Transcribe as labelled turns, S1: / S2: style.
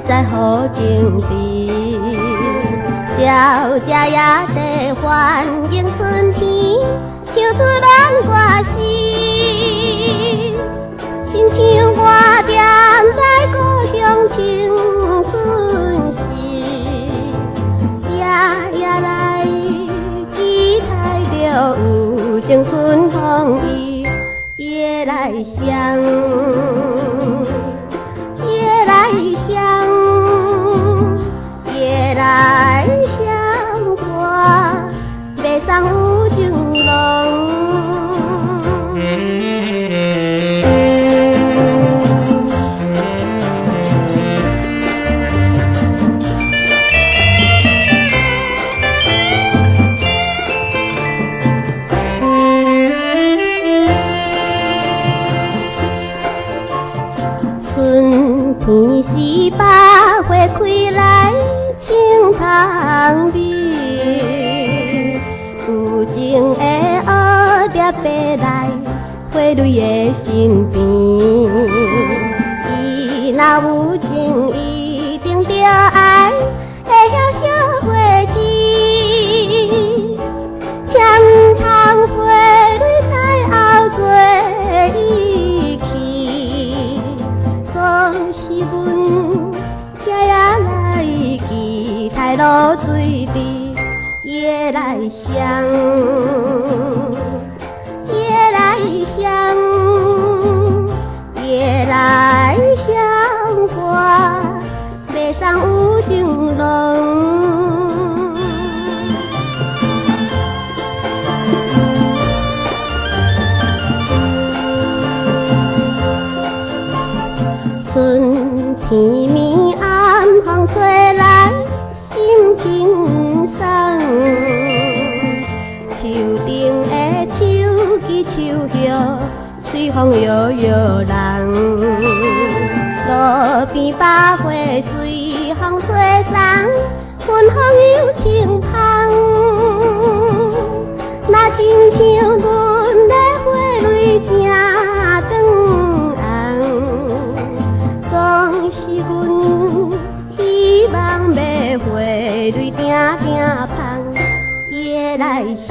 S1: 在好境地，小姐也在欢迎春天，唱出咱歌诗。亲像我踮在故乡青春时，夜夜来期待着有情春风雨，夜来香。夜来香，夜来香花，马送有情郎。春天是百花开来青藤味，有情的蝴蝶飞来花蕊的身边。伊若有情，一定着爱，会晓惜花枝，请唔通花蕊彩后做遗弃。总是阮夜夜来期待露水滴，夜来香，夜来香，夜来香花，马送有情郎。春天暝暗风吹来，心轻松。树顶的树枝树叶，随风摇摇人。路边百花随风吹送，芬芳有清芳。那亲像阮的花蕊正长红。总是阮希望要花蕊定定香，夜来香。